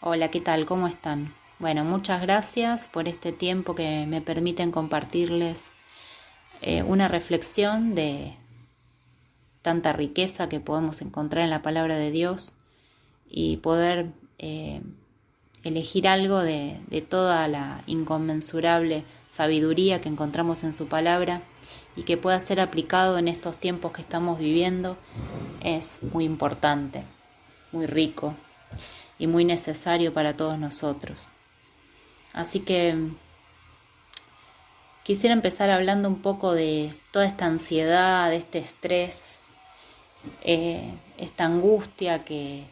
Hola, ¿qué tal? ¿Cómo están? Bueno, muchas gracias por este tiempo que me permiten compartirles una reflexión de tanta riqueza que podemos encontrar en la palabra de Dios y poder elegir algo de toda la inconmensurable sabiduría que encontramos en su palabra y que pueda ser aplicado en estos tiempos que estamos viviendo es muy importante, muy rico y muy necesario para todos nosotros. Así que quisiera empezar hablando un poco de toda esta ansiedad, de este estrés, esta angustia que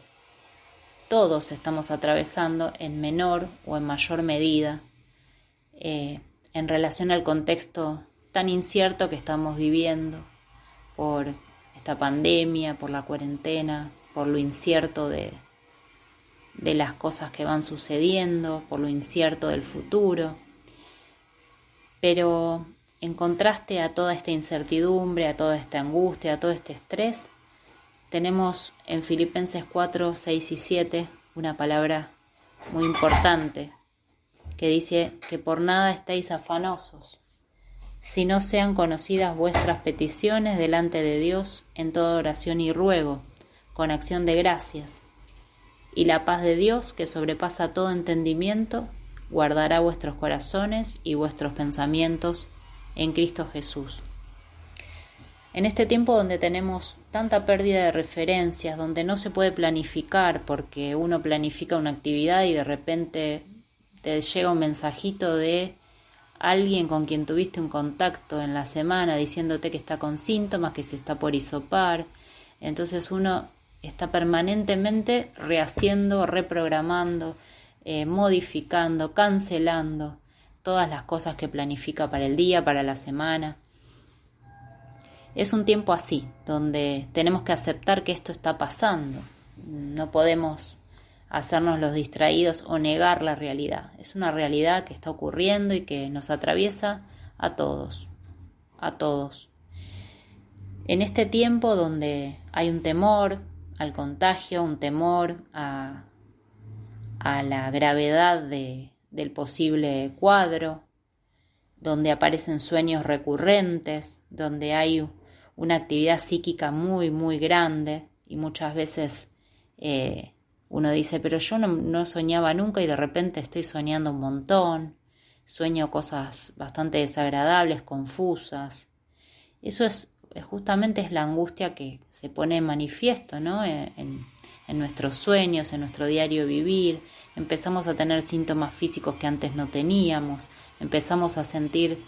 todos estamos atravesando en menor o en mayor medida en relación al contexto tan incierto que estamos viviendo por esta pandemia, por la cuarentena, por lo incierto de las cosas que van sucediendo, por lo incierto del futuro. Pero en contraste a toda esta incertidumbre, a toda esta angustia, a todo este estrés, tenemos en Filipenses 4, 6 y 7 una palabra muy importante que dice que por nada estéis afanosos, si no sean conocidas vuestras peticiones delante de Dios en toda oración y ruego, con acción de gracias. Y la paz de Dios, que sobrepasa todo entendimiento, guardará vuestros corazones y vuestros pensamientos en Cristo Jesús. En este tiempo donde tenemos tanta pérdida de referencias, donde no se puede planificar porque uno planifica una actividad y de repente te llega un mensajito de alguien con quien tuviste un contacto en la semana diciéndote que está con síntomas, que se está por hisopar, entonces uno está permanentemente rehaciendo, reprogramando, modificando, cancelando todas las cosas que planifica para el día, para la semana. Es un tiempo así, donde tenemos que aceptar que esto está pasando. No podemos hacernos los distraídos o negar la realidad. Es una realidad que está ocurriendo y que nos atraviesa a todos, a todos. En este tiempo donde hay un temor al contagio, un temor a la gravedad del posible cuadro, donde aparecen sueños recurrentes, donde hay una actividad psíquica muy, muy grande y muchas veces uno dice, pero yo no soñaba nunca y de repente estoy soñando un montón, sueño cosas bastante desagradables, confusas. Eso justamente es la angustia que se pone en manifiesto, ¿no? En nuestros sueños, en nuestro diario vivir. Empezamos a tener síntomas físicos que antes no teníamos, empezamos a sentir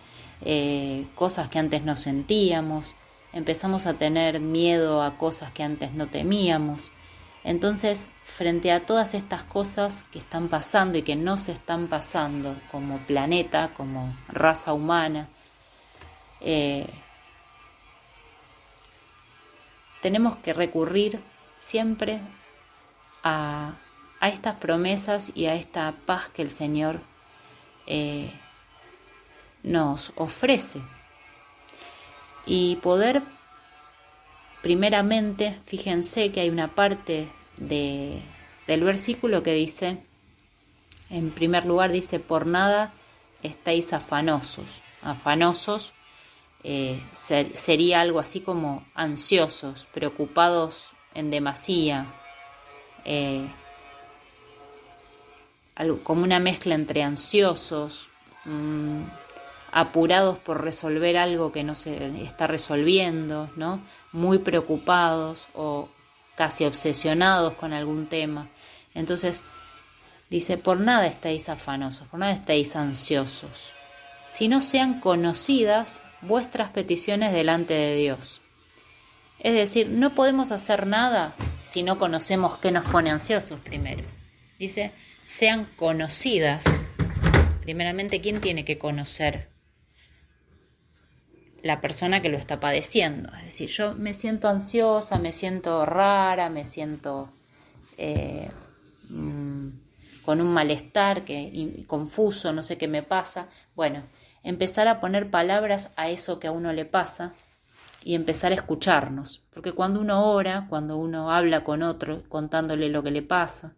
cosas que antes no sentíamos, empezamos a tener miedo a cosas que antes no temíamos. Entonces, frente a todas estas cosas que están pasando y que no se están pasando como planeta, como raza humana, tenemos que recurrir siempre a estas promesas y a esta paz que el Señor nos ofrece. Y poder, primeramente, fíjense que hay una parte del versículo que dice, en primer lugar dice, por nada estáis afanosos. Afanosos sería algo así como ansiosos, preocupados en demasía, algo como una mezcla entre ansiosos, apurados por resolver algo que no se está resolviendo, ¿no? Muy preocupados o casi obsesionados con algún tema. Entonces dice, por nada estáis afanosos, por nada estáis ansiosos, si no sean conocidas vuestras peticiones delante de Dios. Es decir, no podemos hacer nada si no conocemos qué nos pone ansiosos primero. Dice, sean conocidas. Primeramente, ¿quién tiene que conocer? La persona que lo está padeciendo. Es decir, yo me siento ansiosa, me siento rara, me siento con un malestar confuso, no sé qué me pasa. Bueno, empezar a poner palabras a eso que a uno le pasa y empezar a escucharnos. Porque cuando uno ora, cuando uno habla con otro, contándole lo que le pasa,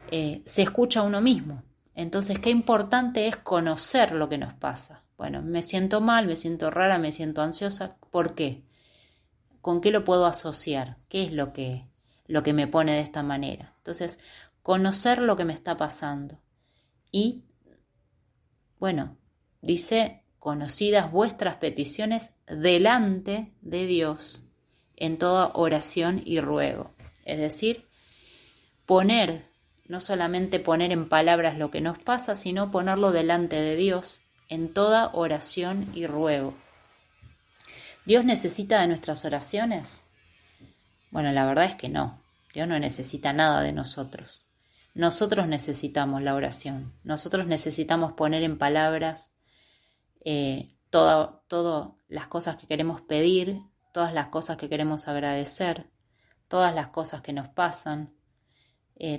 se escucha a uno mismo. Entonces, qué importante es conocer lo que nos pasa. Bueno, me siento mal, me siento rara, me siento ansiosa. ¿Por qué? ¿Con qué lo puedo asociar? ¿Qué es lo que me pone de esta manera? Entonces, conocer lo que me está pasando. Y, bueno, dice, conocidas vuestras peticiones delante de Dios en toda oración y ruego. Es decir, no solamente poner en palabras lo que nos pasa, sino ponerlo delante de Dios en toda oración y ruego. ¿Dios necesita de nuestras oraciones? Bueno, la verdad es que no. Dios no necesita nada de nosotros. Nosotros necesitamos la oración. Nosotros necesitamos poner en palabras todas las cosas que queremos pedir, todas las cosas que queremos agradecer, todas las cosas que nos pasan,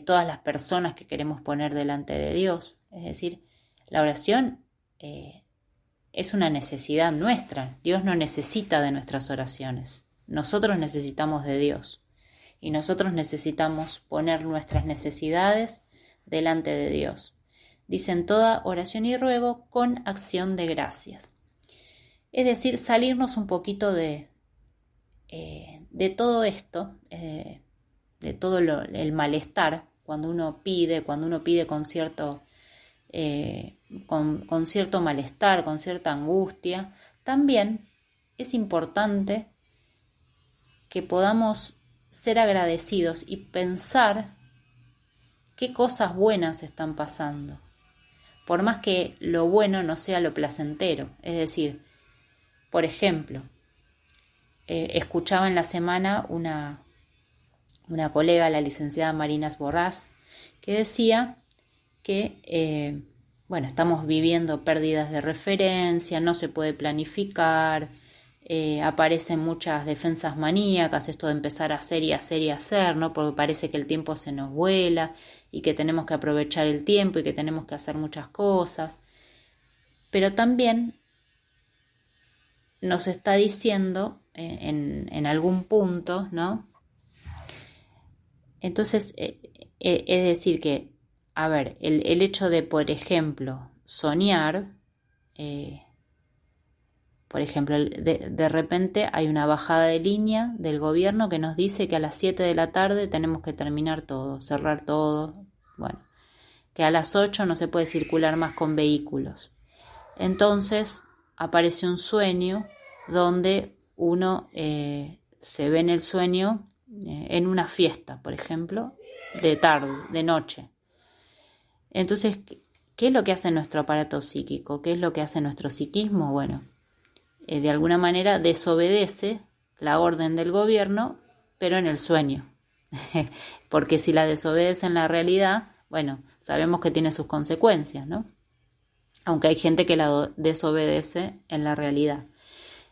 todas las personas que queremos poner delante de Dios. Es decir, la oración es una necesidad nuestra. Dios no necesita de nuestras oraciones. Nosotros necesitamos de Dios. Y nosotros necesitamos poner nuestras necesidades delante de Dios. Dicen toda oración y ruego con acción de gracias. Es decir, salirnos un poquito de todo esto, de todo el malestar, cuando uno pide con cierto malestar, con cierta angustia. También es importante que podamos ser agradecidos y pensar qué cosas buenas están pasando, por más que lo bueno no sea lo placentero. Es decir, por ejemplo, escuchaba en la semana una colega, la licenciada Marina Borrás, que decía que estamos viviendo pérdidas de referencia, no se puede planificar, aparecen muchas defensas maníacas, esto de empezar a hacer y hacer y hacer, ¿no? Porque parece que el tiempo se nos vuela y que tenemos que aprovechar el tiempo y que tenemos que hacer muchas cosas. Pero también nos está diciendo en algún punto, ¿no? Entonces, es decir que, a ver, el hecho de, por ejemplo, soñar, por ejemplo, de repente hay una bajada de línea del gobierno que nos dice que a las 7 de la tarde tenemos que terminar todo, cerrar todo, bueno, que a las 8 no se puede circular más con vehículos. Entonces aparece un sueño donde uno se ve en el sueño en una fiesta, por ejemplo, de tarde, de noche. Entonces, ¿qué es lo que hace nuestro aparato psíquico? ¿Qué es lo que hace nuestro psiquismo? Bueno, de alguna manera desobedece la orden del gobierno, pero en el sueño. Porque si la desobedece en la realidad, bueno, sabemos que tiene sus consecuencias, ¿no? Aunque hay gente que la desobedece en la realidad.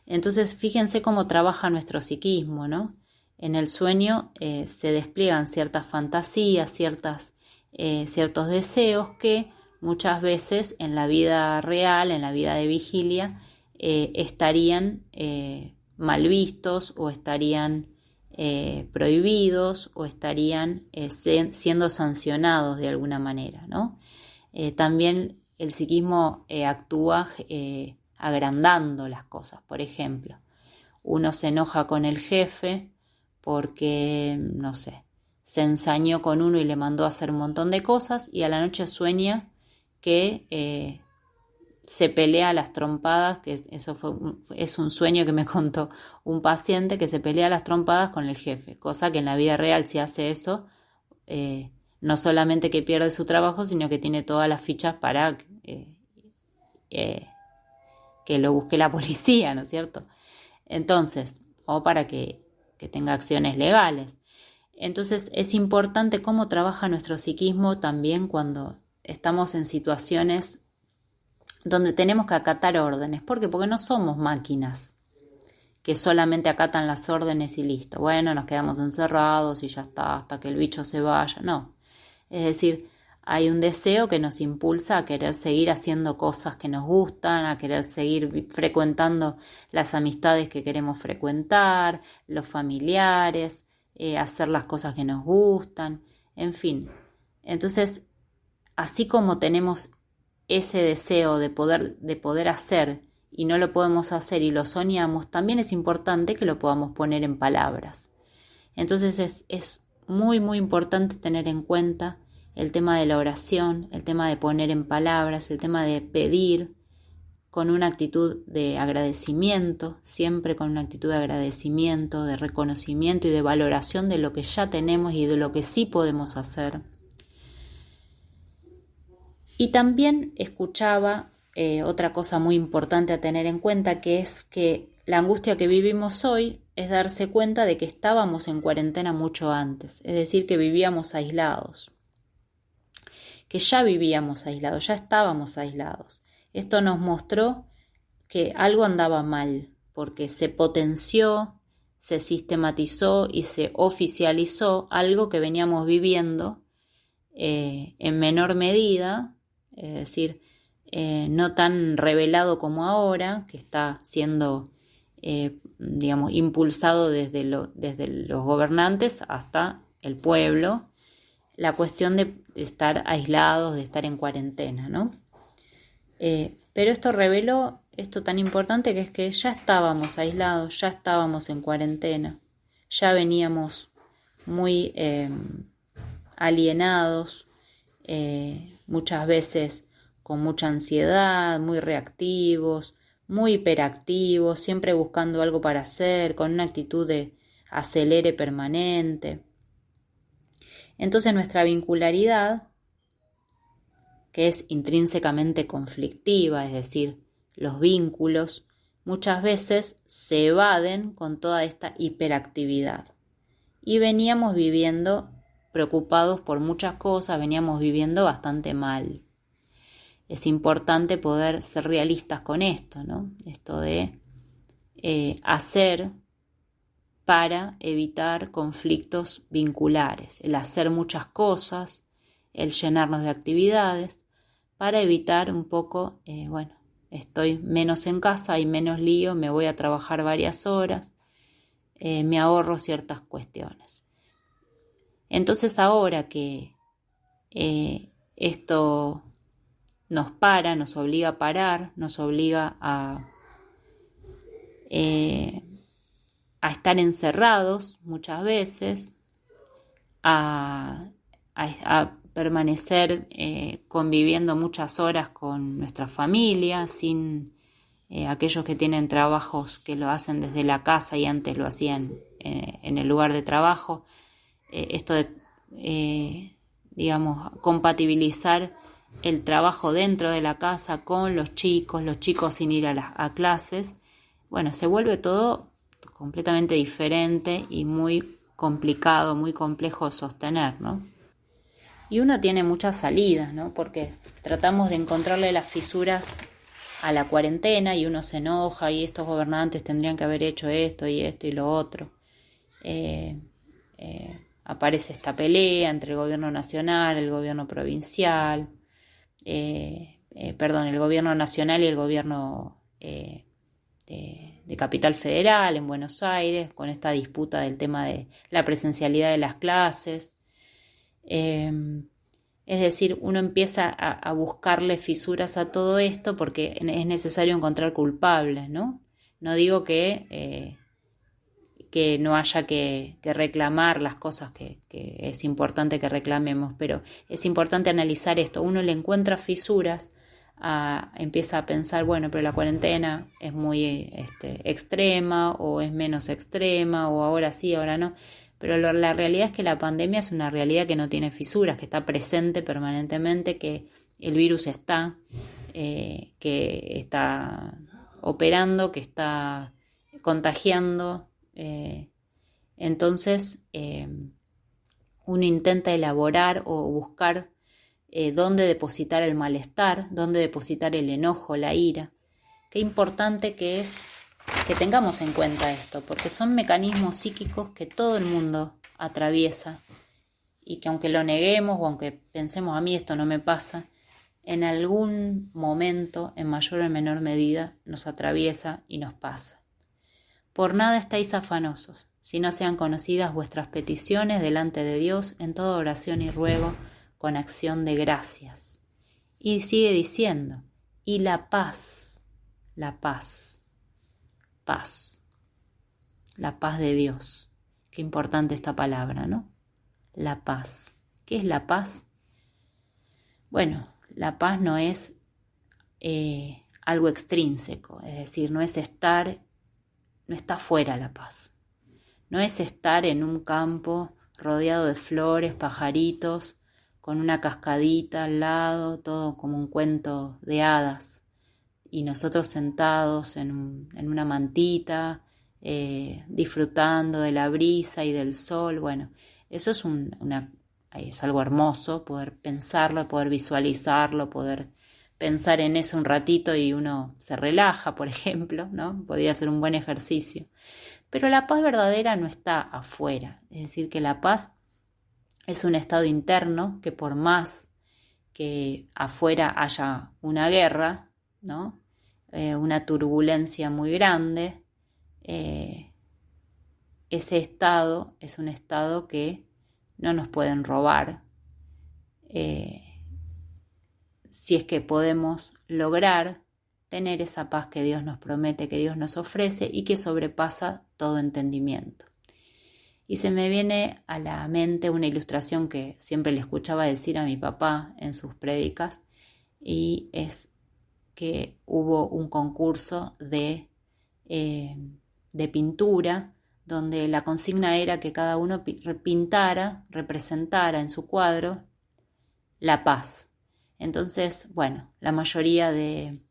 Entonces, fíjense cómo trabaja nuestro psiquismo, ¿no? En el sueño se despliegan ciertas fantasías, ciertos deseos que muchas veces en la vida real, en la vida de vigilia, estarían mal vistos o estarían prohibidos o estarían siendo sancionados de alguna manera, ¿no? También el psiquismo actúa agrandando las cosas. Por ejemplo, uno se enoja con el jefe porque, no sé, se ensañó con uno y le mandó a hacer un montón de cosas y a la noche sueña que se pelea a las trompadas, que es un sueño que me contó un paciente, que se pelea a las trompadas con el jefe, cosa que en la vida real, si hace eso, no solamente que pierde su trabajo, sino que tiene todas las fichas para que lo busque la policía, ¿no es cierto? Entonces, o para que tenga acciones legales. Entonces, es importante cómo trabaja nuestro psiquismo también cuando estamos en situaciones donde tenemos que acatar órdenes. ¿Por qué? Porque no somos máquinas que solamente acatan las órdenes y listo. Bueno, nos quedamos encerrados y ya está, hasta que el bicho se vaya. No. Es decir, hay un deseo que nos impulsa a querer seguir haciendo cosas que nos gustan, a querer seguir frecuentando las amistades que queremos frecuentar, los familiares, hacer las cosas que nos gustan, en fin. Entonces, así como tenemos ese deseo de poder hacer y no lo podemos hacer y lo soñamos, también es importante que lo podamos poner en palabras. Entonces es muy, muy importante tener en cuenta el tema de la oración, el tema de poner en palabras, el tema de pedir con una actitud de agradecimiento, siempre con una actitud de agradecimiento, de reconocimiento y de valoración de lo que ya tenemos y de lo que sí podemos hacer. Y también escuchaba otra cosa muy importante a tener en cuenta, que es que la angustia que vivimos hoy es darse cuenta de que estábamos en cuarentena mucho antes, es decir, que vivíamos aislados, que ya vivíamos aislados, ya estábamos aislados. Esto nos mostró que algo andaba mal, porque se potenció, se sistematizó y se oficializó algo que veníamos viviendo en menor medida, es decir, no tan revelado como ahora, que está siendo, impulsado desde los gobernantes hasta el pueblo, la cuestión de estar aislados, de estar en cuarentena, ¿no? Pero esto reveló esto tan importante, que es que ya estábamos aislados, ya estábamos en cuarentena, ya veníamos muy alienados, muchas veces con mucha ansiedad, muy reactivos, muy hiperactivos, siempre buscando algo para hacer, con una actitud de acelere permanente. Entonces nuestra vincularidad, que es intrínsecamente conflictiva, es decir, los vínculos, muchas veces se evaden con toda esta hiperactividad. Y veníamos viviendo preocupados por muchas cosas, veníamos viviendo bastante mal. Es importante poder ser realistas con esto, ¿no? Esto de hacer para evitar conflictos vinculares, el hacer muchas cosas, el llenarnos de actividades, para evitar un poco, estoy menos en casa, hay menos lío, me voy a trabajar varias horas, me ahorro ciertas cuestiones. Entonces ahora que esto nos obliga a parar, nos obliga a estar encerrados muchas veces, a permanecer conviviendo muchas horas con nuestra familia, sin aquellos que tienen trabajos que lo hacen desde la casa y antes lo hacían en el lugar de trabajo. Esto de, compatibilizar el trabajo dentro de la casa con los chicos sin ir a clases, se vuelve todo completamente diferente y muy complicado, muy complejo de sostener, ¿no? Y uno tiene muchas salidas, ¿no? Porque tratamos de encontrarle las fisuras a la cuarentena y uno se enoja y estos gobernantes tendrían que haber hecho esto y lo otro. Aparece esta pelea entre el gobierno nacional, el gobierno provincial, el gobierno nacional y el gobierno de Capital Federal en Buenos Aires, con esta disputa del tema de la presencialidad de las clases. Es decir, uno empieza a buscarle fisuras a todo esto porque es necesario encontrar culpables, ¿no? No digo que no haya que reclamar las cosas que es importante que reclamemos, pero es importante analizar esto. Uno le encuentra fisuras, empieza a pensar, pero la cuarentena es muy extrema o es menos extrema o ahora sí, ahora no. Pero la realidad es que la pandemia es una realidad que no tiene fisuras, que está presente permanentemente, que el virus está, que está operando, que está contagiando. Entonces, uno intenta elaborar o buscar dónde depositar el malestar, dónde depositar el enojo, la ira. Qué importante que es que tengamos en cuenta esto, porque son mecanismos psíquicos que todo el mundo atraviesa y que aunque lo neguemos o aunque pensemos a mí esto no me pasa, en algún momento, en mayor o en menor medida, nos atraviesa y nos pasa. Por nada estáis afanosos, si no sean conocidas vuestras peticiones delante de Dios en toda oración y ruego, con acción de gracias. Y sigue diciendo, y la paz, paz, la paz de Dios. Qué importante esta palabra, ¿no? La paz. ¿Qué es la paz? Bueno, la paz no es algo extrínseco, es decir, no está fuera la paz. No es estar en un campo rodeado de flores, pajaritos, con una cascadita al lado, todo como un cuento de hadas, y nosotros sentados en una mantita, disfrutando de la brisa y del sol. Bueno, eso es algo hermoso, poder pensarlo, poder visualizarlo, poder pensar en eso un ratito y uno se relaja, por ejemplo, ¿no? Podría ser un buen ejercicio. Pero la paz verdadera no está afuera, es decir, que la paz es un estado interno que por más que afuera haya una guerra, ¿no? Una turbulencia muy grande, ese estado es un estado que no nos pueden robar. Si es que podemos lograr tener esa paz que Dios nos promete, que Dios nos ofrece y que sobrepasa todo entendimiento. Y se me viene a la mente una ilustración que siempre le escuchaba decir a mi papá en sus prédicas, y es que hubo un concurso de pintura donde la consigna era que cada uno representara en su cuadro la paz. Entonces, bueno, la mayoría de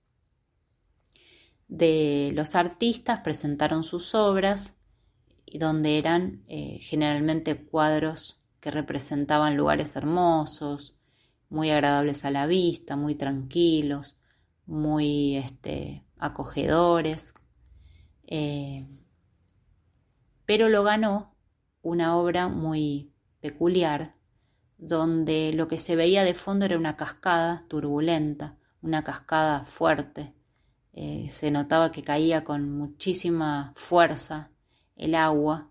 los artistas presentaron sus obras, donde eran generalmente cuadros que representaban lugares hermosos, muy agradables a la vista, muy tranquilos, muy acogedores. Pero lo ganó una obra muy peculiar, donde lo que se veía de fondo era una cascada turbulenta, una cascada fuerte. Se notaba que caía con muchísima fuerza el agua,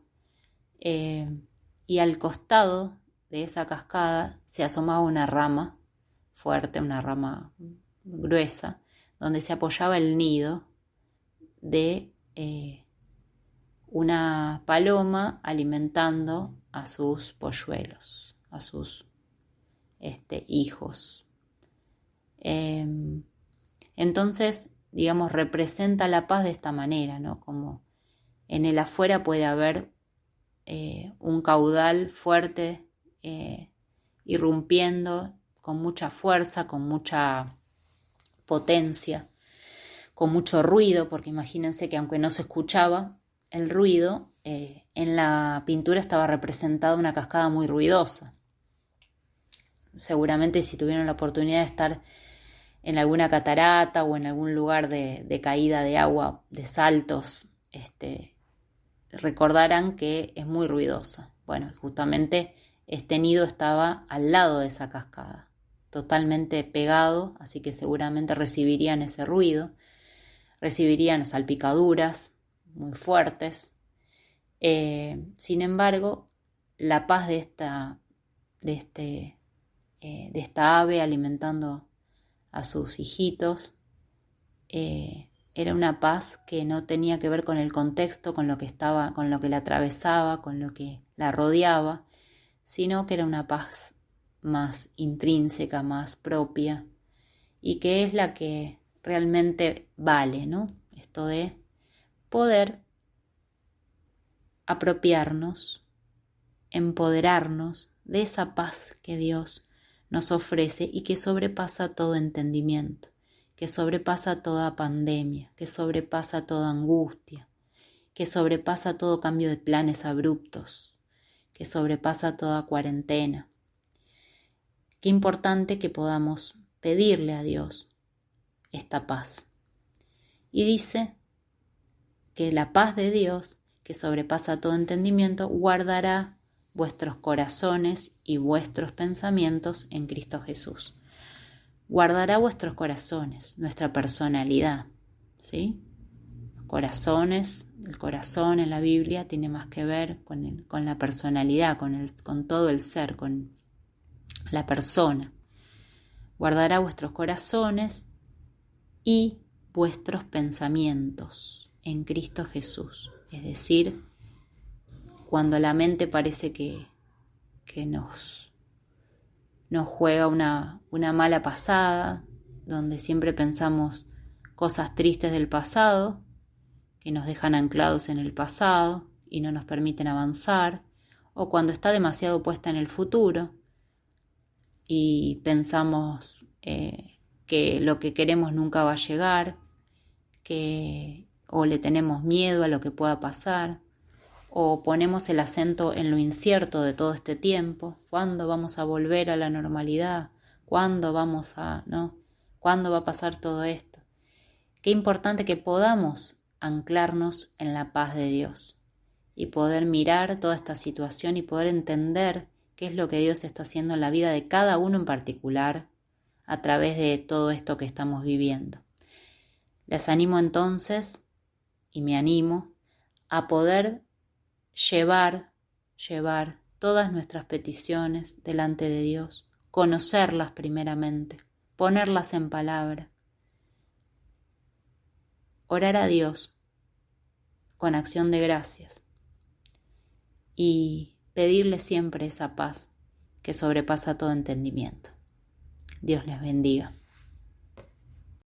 y al costado de esa cascada se asomaba una rama fuerte, una rama gruesa, donde se apoyaba el nido de una paloma alimentando a sus polluelos, a sus hijos. Entonces, digamos, representa la paz de esta manera, ¿no? Como en el afuera puede haber un caudal fuerte irrumpiendo con mucha fuerza, con mucha potencia, con mucho ruido, porque imagínense que aunque no se escuchaba el ruido, en la pintura estaba representada una cascada muy ruidosa. Seguramente si tuvieron la oportunidad de estar en alguna catarata o en algún lugar de caída de agua, de saltos, recordarán que es muy ruidosa. Bueno, justamente este nido estaba al lado de esa cascada, totalmente pegado, así que seguramente recibirían ese ruido, recibirían salpicaduras muy fuertes. Sin embargo, la paz de esta ave alimentando a sus hijitos era una paz que no tenía que ver con el contexto, con lo que la atravesaba, con lo que la rodeaba, sino que era una paz más intrínseca, más propia, y que es la que realmente vale, ¿no? Esto de poder apropiarnos, empoderarnos de esa paz que Dios nos ofrece y que sobrepasa todo entendimiento, que sobrepasa toda pandemia, que sobrepasa toda angustia, que sobrepasa todo cambio de planes abruptos, que sobrepasa toda cuarentena. Qué importante que podamos pedirle a Dios esta paz. Y dice que la paz de Dios, que sobrepasa todo entendimiento, guardará vuestros corazones y vuestros pensamientos en Cristo Jesús. Guardará vuestros corazones, nuestra personalidad, ¿sí? Los corazones, el corazón en la Biblia tiene más que ver con la personalidad, con todo el ser, con la persona. Guardará vuestros corazones y vuestros pensamientos en Cristo Jesús. Es decir, cuando la mente parece que nos juega una mala pasada, donde siempre pensamos cosas tristes del pasado, que nos dejan anclados en el pasado y no nos permiten avanzar, o cuando está demasiado puesta en el futuro y pensamos que lo que queremos nunca va a llegar, o le tenemos miedo a lo que pueda pasar, o ponemos el acento en lo incierto de todo este tiempo. ¿Cuándo vamos a volver a la normalidad? ¿Cuándo ¿Cuándo va a pasar todo esto? Qué importante que podamos anclarnos en la paz de Dios y poder mirar toda esta situación y poder entender qué es lo que Dios está haciendo en la vida de cada uno en particular a través de todo esto que estamos viviendo. Les animo entonces, y me animo, a poder llevar todas nuestras peticiones delante de Dios, conocerlas primeramente, ponerlas en palabra, orar a Dios con acción de gracias y pedirle siempre esa paz que sobrepasa todo entendimiento. Dios les bendiga.